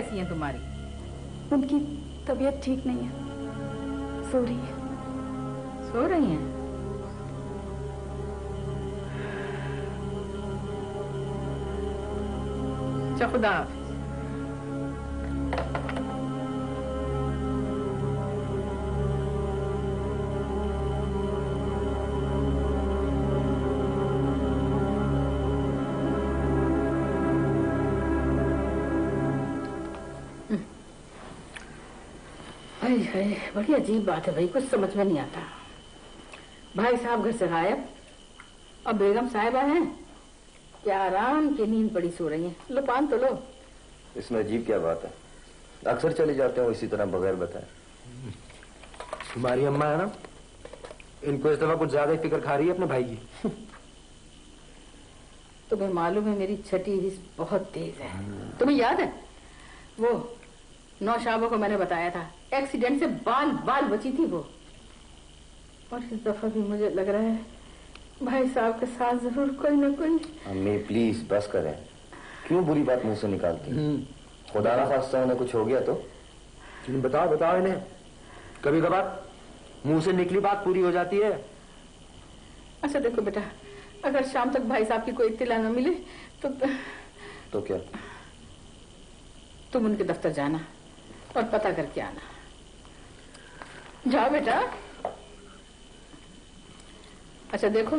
कैसी हैं तुम्हारी? उनकी तबीयत ठीक नहीं है, सो रही है। सो रही हैं? अच्छा, खुदा हाफिज। बड़ी अजीब बात है भाई, कुछ समझ में नहीं आता। भाई साहब घर से गायब और बेगम साहिबा हैं क्या आराम की नींद पड़ी सो रही हैं। लो पान तो लो। इसमें अजीब क्या बात है? अक्सर चले जाते हो इसी तरह बगैर बताए। तुम्हारी अम्मा है ना, इनको इस दफा कुछ ज्यादा ही फिक्र खा रही है अपने भाई की। तुम्हें मालूम है मेरी छठी हिस्स बहुत तेज है। तुम्हें याद है वो नौशाबा को मैंने बताया था, एक्सीडेंट से बाल बाल बची थी वो। और इस दफा भी मुझे लग रहा है भाई साहब के साथ जरूर कोई ना कोई। अम्मी प्लीज बस करें, क्यों बुरी बात मुंह से निकालती? खुदा ना खास्ता उन्हें कुछ हो गया तो? बताओ इन्हें, कभी कभार मुंह से निकली बात पूरी हो जाती है। अच्छा देखो बेटा, अगर शाम तक भाई साहब की कोई इत्तिला न मिले तो क्या? तुम उनके दफ्तर जाना और पता करके आना। जाओ बेटा। अच्छा देखो,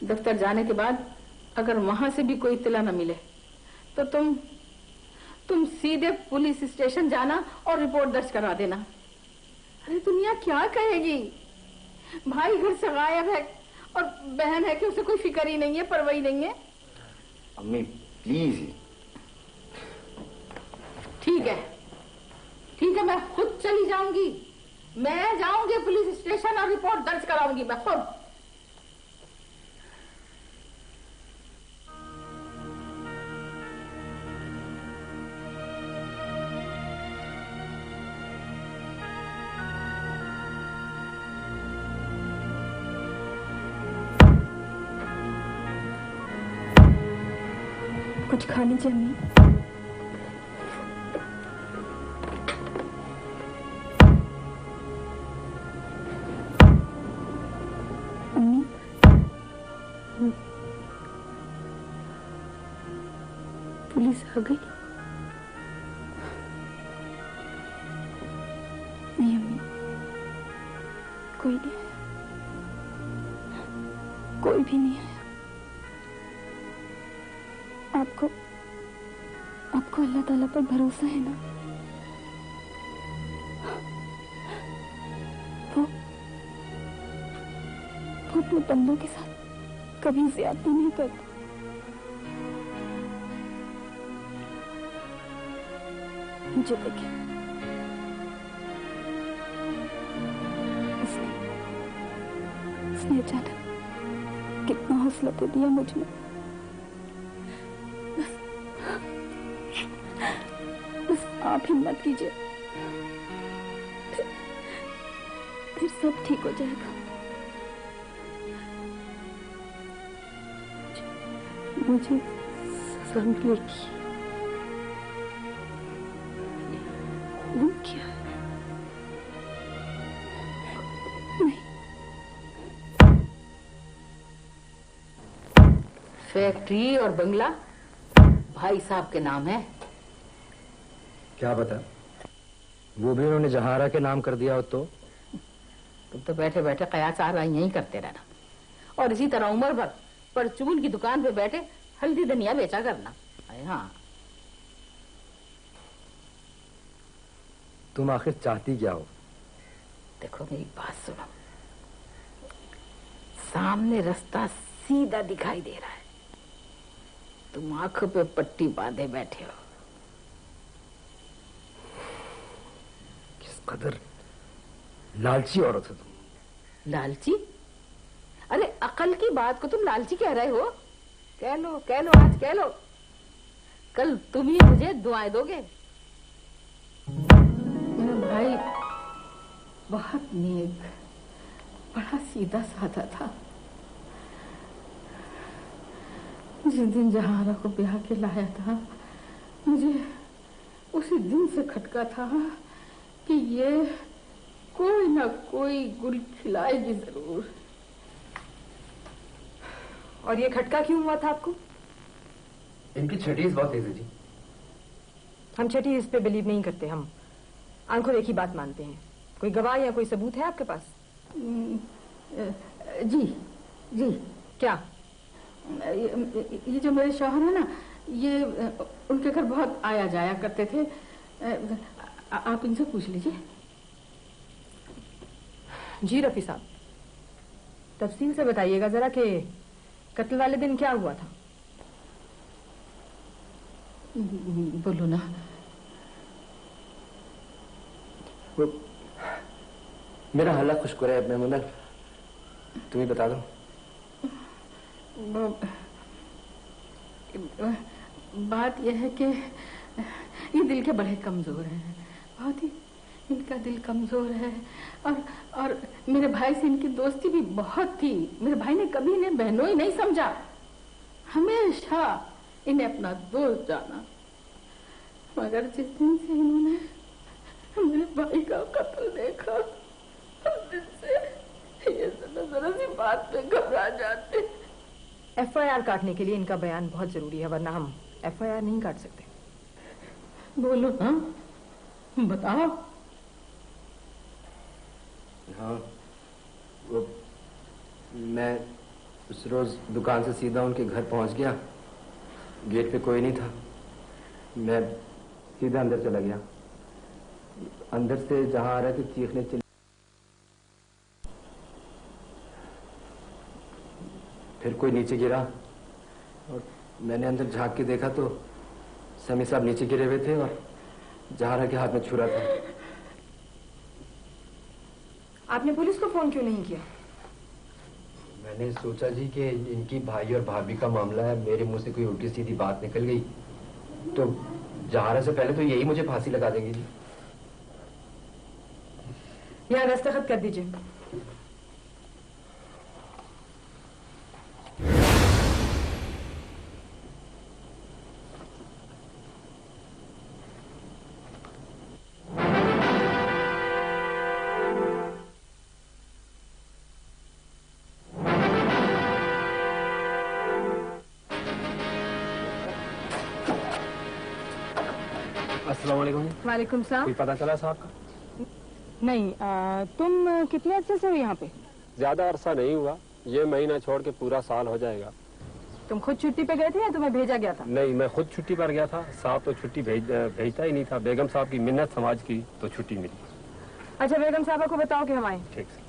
दफ्तर जाने के बाद अगर वहां से भी कोई इत्तिला न मिले तो तुम सीधे पुलिस स्टेशन जाना और रिपोर्ट दर्ज करा देना। अरे दुनिया क्या कहेगी, भाई घर से गायब है और बहन है कि उसे कोई फिक्र ही नहीं है, परवाही नहीं है। अम्मी प्लीज। ठीक है, मैं खुद चली जाऊंगी। मैं जाऊंगी पुलिस स्टेशन और रिपोर्ट दर्ज कराऊंगी मैं खुद। कुछ खा लीजिए अम्मी। पुलिस आ गई? नहीं अम्मी, कोई नहीं आया, कोई भी नहीं आया। आपको अल्लाह ताला पर भरोसा है ना? वो अपने बंदों के साथ कभी ज्यादती नहीं करता। मुझे देखिए, उसने अचानक कितना हौसला तो दिया मुझ में। बस आप हिम्मत कीजिए, फिर सब ठीक हो जाएगा। मुझे सजा मिलेगी। वो क्या है? फैक्ट्री और बंगला भाई साहब के नाम है। क्या पता वो भी उन्होंने जहारा के नाम कर दिया हो तो? तुम तो बैठे बैठे कयास आ रहा यही करते रहना और इसी तरह उम्र भर परचून की दुकान पे बैठे हल्दी धनिया बेचा करना। हाँ, तुम आखिर चाहती क्या हो? देखो मेरी बात सुनो, सामने रास्ता सीधा दिखाई दे रहा है, तुम आंखों पे पट्टी बांधे बैठे हो। किस कदर लालची औरत हो तुम। लालची? अरे अकल की बात को तुम लालची कह रहे हो? कह लो आज कह लो, कल तुम ही मुझे दुआएं दोगे। मेरा भाई बहुत नेक, बड़ा सीधा साधा था। जिस दिन जहारा को ब्याह के लाया था मुझे उसी दिन से खटका था कि ये कोई ना कोई गुल खिलाएगी जरूर। और ये खटका क्यों हुआ था आपको? इनकी छठी बहुत तेज है जी। हम छठी इस पे बिलीव नहीं करते, हम आंखों देखी बात मानते हैं। कोई गवाह या कोई सबूत है आपके पास? जी जी। क्या? ये जो मेरे शौहर है ना, ये उनके घर बहुत आया जाया करते थे। आप इनसे पूछ लीजिए। जी रफी साहब, तफसील से बताइएगा जरा कि कत्ल वाले दिन क्या हुआ था। बोलो ना। मेरा हल्ला खुशकुरा है मुनल, तुम ही बता दो। बात यह है कि ये दिल के बड़े कमजोर हैं, बहुत ही इनका दिल कमजोर है। और मेरे भाई से इनकी दोस्ती भी बहुत थी। मेरे भाई ने कभी इन्हें बहनों ही नहीं समझा, हमेशा इन्हें अपना दोस्त जाना। मगर जिस दिन से इन्होंने मेरे भाई का कत्ल देखा, उस दिन से ये जरा सी बात पे घबरा जाते। FIR काटने के लिए इनका बयान बहुत जरूरी है, वरना हम FIR नहीं काट सकते। बोलो ना, बताओ। हाँ, वो मैं उस रोज दुकान से सीधा उनके घर पहुंच गया। गेट पे कोई नहीं था, मैं सीधा अंदर चला गया। अंदर से जहां आ रहा था चीखने चली, फिर कोई नीचे गिरा और मैंने अंदर झांक के देखा तो समी साहब नीचे गिरे हुए थे और जहारा के हाथ में छुरा था। आपने पुलिस को फोन क्यों नहीं किया? मैंने सोचा जी कि इनकी भाई और भाभी का मामला है, मेरे मुंह से कोई उल्टी सीधी बात निकल गई तो जहारा से पहले तो यही मुझे फांसी लगा देंगे जी। यहाँ दस्तखत कर दीजिए। अस्सलाम वालेकुम। वालेकुम सलाम। कोई पता चला साहब का? नहीं, तुम कितने अर्से से हो यहाँ पे? ज्यादा अरसा नहीं हुआ, ये महीना छोड़ के पूरा साल हो जाएगा। तुम खुद छुट्टी पे गए थे या तुम्हें भेजा गया था? नहीं, मैं खुद छुट्टी पर गया था। साहब तो छुट्टी भेजता ही नहीं था। बेगम साहब की मिन्नत समाज की तो छुट्टी मिली। अच्छा, बेगम साहबा को बताओ कि हम आए। ठीक से।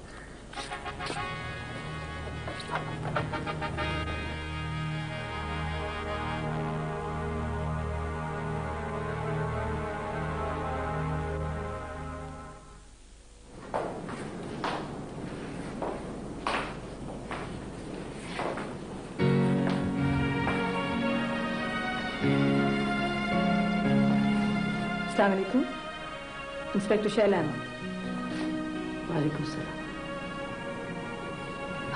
अस्सलाम वालेकुम, इंस्पेक्टर शैला अहमद। वालेकुम सलाम।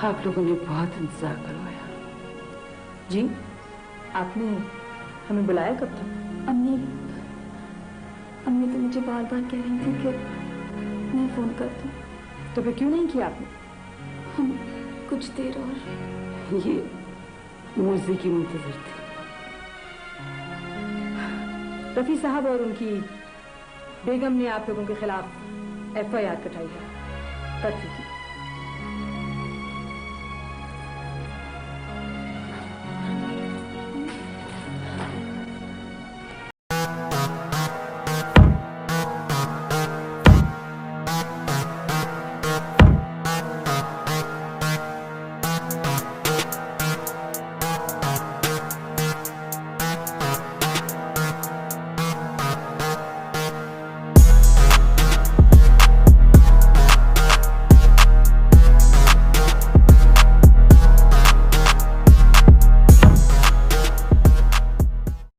आप लोगों ने बहुत इंतजार करवाया। जी, आपने हमें बुलाया कब था? अम्मी तो मुझे बार बार कह रही थी कि मैं फोन कर दूं। तो फिर क्यों नहीं किया आपने? हम कुछ देर और ये मुझे की मुंतजर थी। रफी साहब और उनकी बेगम ने आप लोगों के खिलाफ FIR कटाई है। कर चुकी।